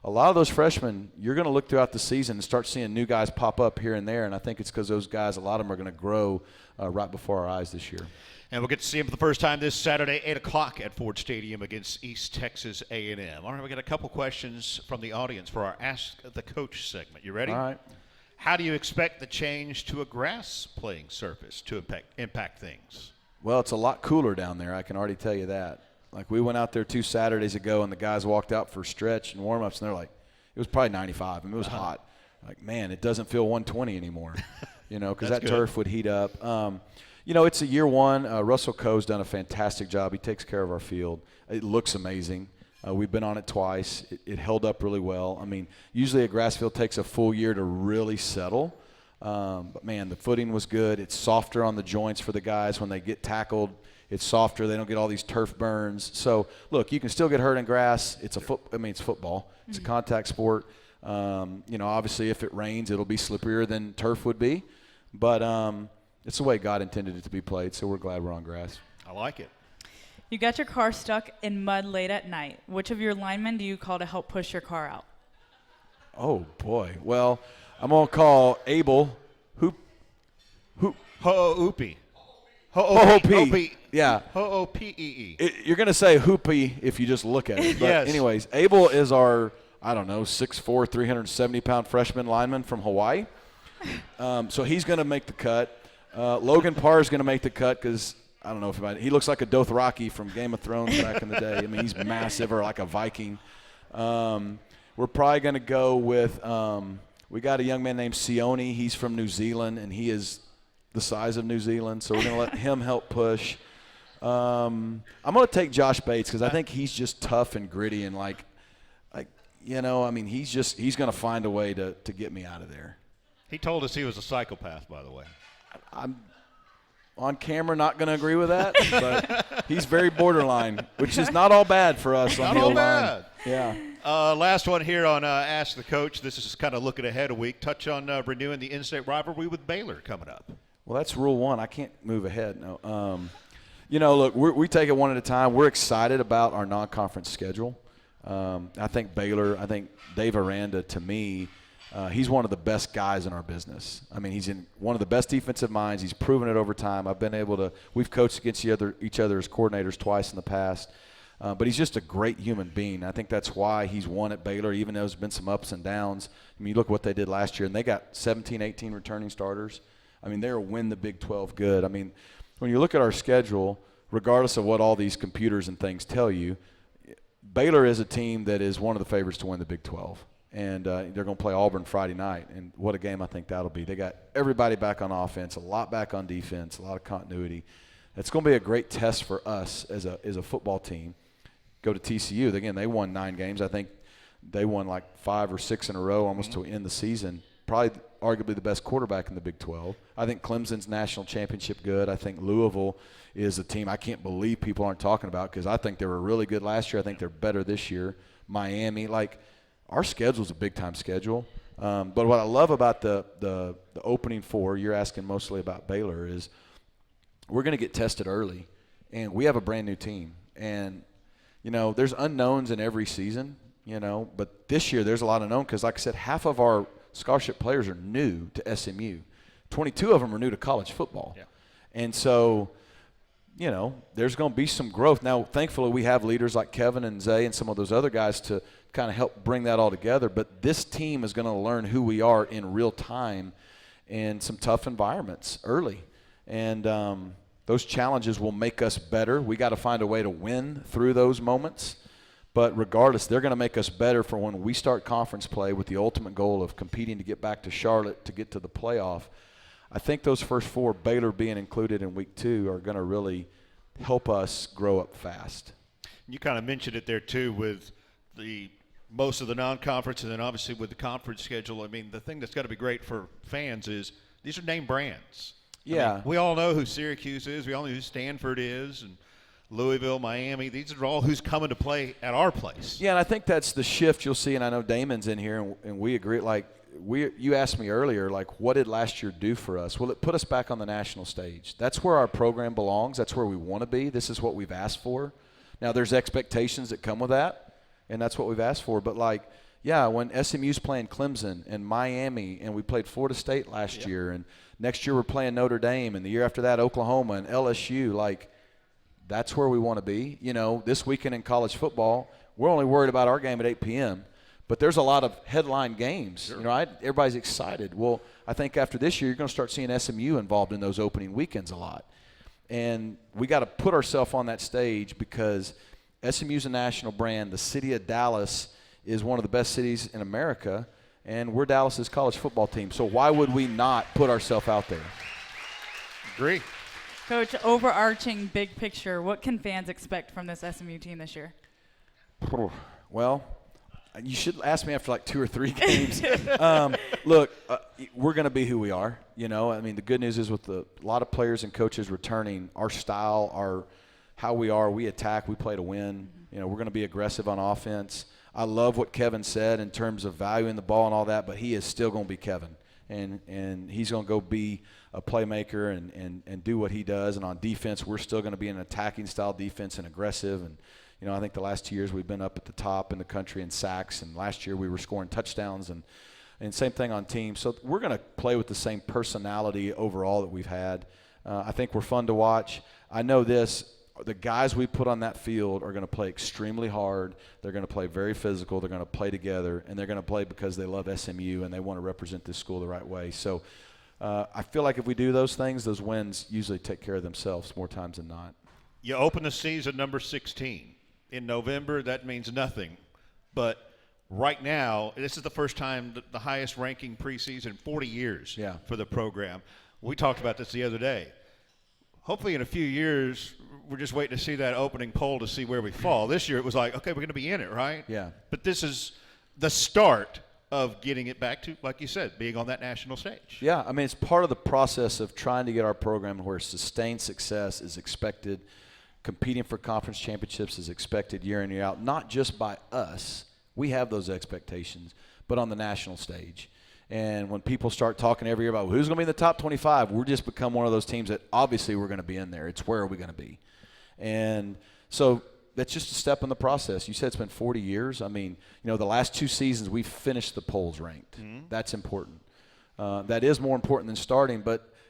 a lot of those freshmen, you're going to look throughout the season and start seeing new guys pop up here and there. And I think it's because those guys, a lot of them are going to grow right before our eyes this year. And we'll get to see him for the first time this Saturday, 8 o'clock at Ford Stadium against East Texas A&M. All right, we got a couple questions from the audience for our Ask the Coach segment. You ready? All right. How do you expect the change to a grass playing surface to impact things? Well, it's a lot cooler down there, I can already tell you that. Like, we went out there 2 Saturdays ago, and the guys walked out for stretch and warm-ups, and they're like, it was probably 95. I mean, it was hot. Like, man, it doesn't feel 120 anymore, you know, because that good. turf would heat up. You know, it's a year one. Russell Coe's done a fantastic job. He takes care of our field. It looks amazing. We've been on it twice. It held up really well. I mean, usually a grass field takes a full year to really settle. But, man, the footing was good. It's softer on the joints for the guys when they get tackled. It's softer. They don't get all these turf burns. So, look, you can still get hurt in grass. It's football. It's a contact sport. You know, obviously if it rains, it'll be slipperier than turf would be. But it's the way God intended it to be played, so we're glad we're on grass. I like it. You got your car stuck in mud late at night. Which of your linemen do you call to help push your car out? Oh, boy. Well, I'm going to call Abel Ho-o-oopie. Ho-o-P. Yeah. Ho-o-p-e-e. You're going to say hoopy if you just look at it. But Yes. anyways, Abel is our, 6'4", 370-pound freshman lineman from Hawaii. So he's going to make the cut. Logan Parr is going to make the cut because, I don't know if he looks like a Dothraki from Game of Thrones back in the day. I mean, he's massive, or like a Viking. We're probably going to go with we got a young man named Sione. He's from New Zealand, and he is the size of New Zealand, so we're going to let him help push. I'm going to take Josh Bates because I think he's just tough and gritty and like you know, I mean, he's going to find a way to get me out of there. He told us he was a psychopath, by the way. I'm on camera not going to agree with that, but he's very borderline, which is not all bad for us on Not the all O-line. bad. Yeah. Last one here on Ask the Coach. This is just kind of looking ahead a week. Touch on renewing the in-state rivalry with Baylor coming up. Well, that's rule one. I can't move ahead. No. You know, look, we take it one at a time. We're excited about our non-conference schedule. I think Baylor, I think Dave Aranda, to me, he's one of the best guys in our business. I mean, he's in one of the best defensive minds. He's proven it over time. We've coached against each other as coordinators twice in the past. But he's just a great human being. I think that's why he's won at Baylor, even though there's been some ups and downs. I mean, you look what they did last year, and they got 17, 18 returning starters. I mean, they'll win the Big 12 good. I mean, when you look at our schedule, regardless of what all these computers and things tell you, Baylor is a team that is one of the favorites to win the Big 12. And they're going to play Auburn Friday night. And what a game I think that'll be. They got everybody back on offense, a lot back on defense, a lot of continuity. It's going to be a great test for us as a football team. Go to TCU. Again, they won 9 games. I think they won like 5 or 6 in a row almost to end the season. Probably arguably the best quarterback in the Big 12. I think Clemson's national championship good. I think Louisville is a team I can't believe people aren't talking about because I think they were really good last year. I think they're better this year. Miami, like our schedule's a big-time schedule. But what I love about the opening 4, you're asking mostly about Baylor, is we're going to get tested early, and we have a brand-new team. And, you know, there's unknowns in every season, you know, but this year there's a lot of known because, like I said, half of our scholarship players are new to SMU. 22 of them are new to college football. Yeah. And so there's going to be some growth. Now, thankfully, we have leaders like Kevin and Zay and some of those other guys to kind of help bring that all together. But this team is going to learn who we are in real time in some tough environments early. And those challenges will make us better. We got to find a way to win through those moments. But regardless, they're going to make us better for when we start conference play with the ultimate goal of competing to get back to Charlotte to get to the playoff. I think those first 4, Baylor being included in week 2, are going to really help us grow up fast. You kind of mentioned it there, too, with most of the non-conference and then obviously with the conference schedule. I mean, the thing that's got to be great for fans is these are name brands. Yeah. I mean, we all know who Syracuse is. We all know who Stanford is and Louisville, Miami. These are all who's coming to play at our place. Yeah, and I think that's the shift you'll see, and I know Damon's in here, and we agree. You asked me earlier, what did last year do for us? Well, it put us back on the national stage. That's where our program belongs. That's where we want to be. This is what we've asked for. Now, there's expectations that come with that, and that's what we've asked for. But, when SMU's playing Clemson and Miami, and we played Florida State last year, and next year we're playing Notre Dame, and the year after that Oklahoma and LSU, that's where we want to be. This weekend in college football, we're only worried about our game at 8 p.m., but there's a lot of headline games. Sure. Everybody's excited. Well, I think after this year, you're going to start seeing SMU involved in those opening weekends a lot. And we got to put ourselves on that stage because SMU's a national brand. The city of Dallas is one of the best cities in America, and we're Dallas's college football team. So why would we not put ourselves out there? Agree. Coach, overarching big picture, what can fans expect from this SMU team this year? Well, you should ask me after 2 or 3 games. Look, we're going to be who we are. The good news is with a lot of players and coaches returning, our style, how we are, we attack, we play to win. We're going to be aggressive on offense. I love what Kevin said in terms of valuing the ball and all that, but he is still going to be Kevin. And he's going to go be a playmaker and do what he does. And on defense, we're still going to be an attacking style defense and aggressive. And I think the last 2 years we've been up at the top in the country in sacks, and last year we were scoring touchdowns, and same thing on teams. So we're going to play with the same personality overall that we've had. I think we're fun to watch. I know this. The guys we put on that field are going to play extremely hard. They're going to play very physical. They're going to play together, and they're going to play because they love SMU and they want to represent this school the right way. So I feel like if we do those things, those wins usually take care of themselves more times than not. You open the season number 16. In November, that means nothing. But right now, this is the first time the highest ranking preseason in 40 years for the program. We talked about this the other day. Hopefully in a few years, we're just waiting to see that opening poll to see where we fall. This year it was okay, we're going to be in it, right? Yeah. But this is the start of getting it back to, like you said, being on that national stage. Yeah, it's part of the process of trying to get our program where sustained success is expected. Competing for conference championships is expected year in, year out, not just by us. We have those expectations, but on the national stage. And when people start talking every year about who's going to be in the top 25, we're just become one of those teams that obviously we're going to be in there. It's where are we going to be? And so that's just a step in the process. You said it's been 40 years. The last 2 seasons we've finished the polls ranked. Mm-hmm. That's important. That is more important than starting,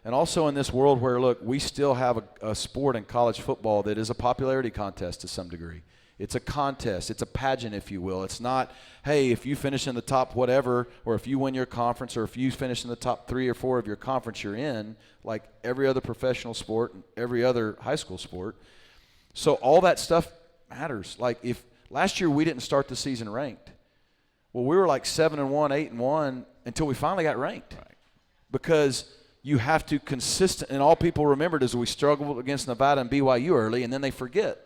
and also in this world where, look, we still have a sport in college football that is a popularity contest to some degree. It's a contest. It's a pageant, if you will. It's not, hey, if you finish in the top whatever, or if you win your conference, or if you finish in the top 3 or 4 of your conference you're in, like every other professional sport and every other high school sport. So all that stuff matters. If last year we didn't start the season ranked, well, we were 7-1, 8-1 until we finally got ranked. Right. Because you have to consistent, and all people remembered is we struggled against Nevada and BYU early, and then they forget.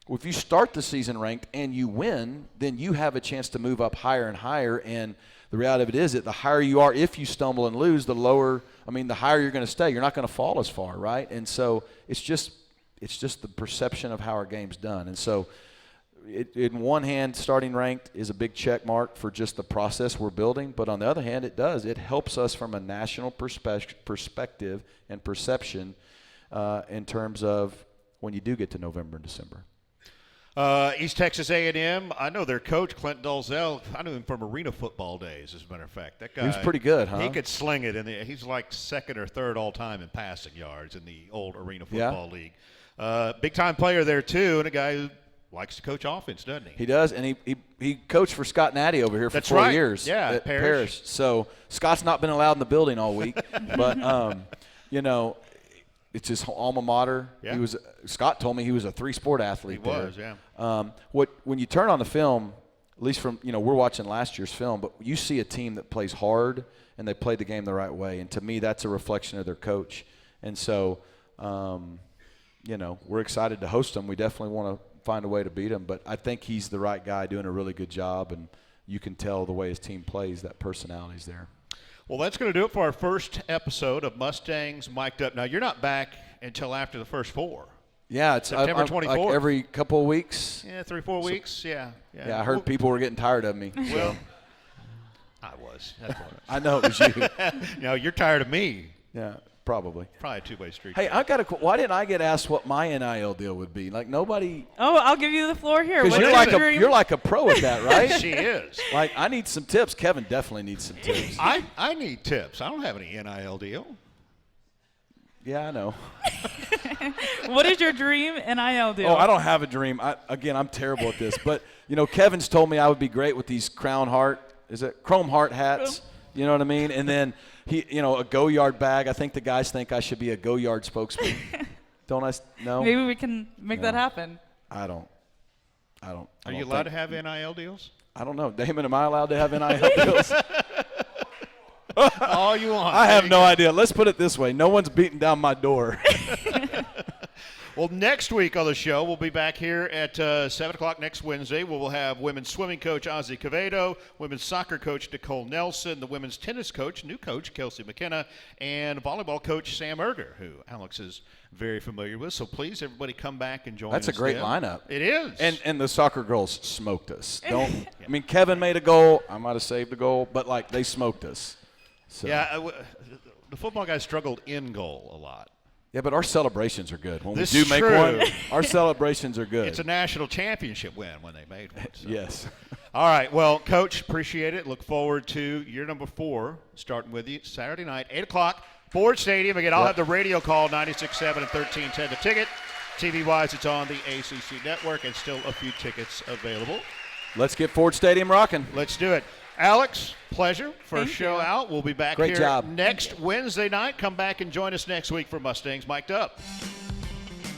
Well, if you start the season ranked and you win, then you have a chance to move up higher and higher, and the reality of it is that the higher you are, if you stumble and lose, the higher you're going to stay. You're not going to fall as far, right? And so it's just the perception of how our game's done. And so in one hand, starting ranked is a big check mark for just the process we're building. But on the other hand, it helps us from a national perspective and perception in terms of when you do get to November and December. East Texas A&M, I know their coach, Clint Dalzell. I knew him from arena football days, as a matter of fact. That guy, he was pretty good, huh? He could sling it. He's 2nd or 3rd all-time in passing yards in the old arena football league. Big-time player there, too, and a guy who likes to coach offense, doesn't he? He does, and he coached for Scott Natty over here for That's 4 right. years. Yeah, at Parrish. So Scott's not been allowed in the building all week, but it's his alma mater. Yeah. Scott told me he was a 3-sport athlete. He was, yeah. When you turn on the film, at least from we're watching last year's film, but you see a team that plays hard and they play the game the right way, and to me that's a reflection of their coach. And so, we're excited to host them. We definitely want to find a way to beat him, but I think he's the right guy doing a really good job, and you can tell the way his team plays, that personality's there. Well, that's going to do it for our first episode of Mustangs Mic'd Up. Now, you're not back until after the first 4. Yeah, it's September 24th. Like every couple of weeks. Yeah, 3-4 weeks. Yeah. Yeah, I heard people were getting tired of me. Well, I was. That's what I know it was you. No, you're tired of me. Yeah, probably. Probably a two-way street. Hey, why didn't I get asked what my NIL deal would be? Like nobody. Oh, I'll give you the floor here. Because you're like a pro at that, right? She is. Like I need some tips. Kevin definitely needs some tips. I need tips. I don't have any NIL deal. Yeah, I know. What is your dream NIL deal? Oh, I don't have a dream. I'm terrible at this. But, Kevin's told me I would be great with these Chrome Heart hats. You know what I mean? And then, a Go Yard bag. I think the guys think I should be a Go Yard spokesman. Don't I? No? Maybe we can make that happen. I don't. Are you allowed to have NIL deals? I don't know. Damon, am I allowed to have NIL deals? All you want. I have no idea. Let's put it this way. No one's beating down my door. Well, next week on the show, we'll be back here at 7 o'clock next Wednesday. We'll have women's swimming coach Ozzy Quevedo, women's soccer coach Nicole Nelson, the women's tennis coach, new coach Kelsey McKenna, and volleyball coach Sam Erger, who Alex is very familiar with. So please, everybody come back and join us. That's a great lineup. It is. And the soccer girls smoked us. Kevin made a goal. I might have saved a goal, but, they smoked us. So. Yeah, the football guys struggled in goal a lot. Yeah, but our celebrations are good. When This we do is make true. one, our celebrations are good. It's a national championship win when they made one. So. Yes. All right. Well, Coach, appreciate it. Look forward to year number 4 starting with you Saturday night, 8 o'clock, Ford Stadium. Again, I'll have the radio call, 96.7 and 1310 the ticket. TV-wise, it's on the ACC network and still a few tickets available. Let's get Ford Stadium rocking. Let's do it. Alex, pleasure. First show you. out. We'll be back Great here job. next Wednesday night. Come back and join us next week for Mustangs Mic'd Up.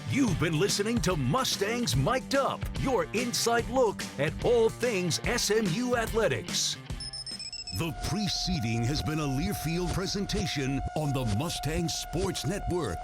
You've been listening to Mustangs Mic'd Up, your inside look at all things SMU athletics. The preceding has been a Learfield presentation on the Mustangs Sports Network.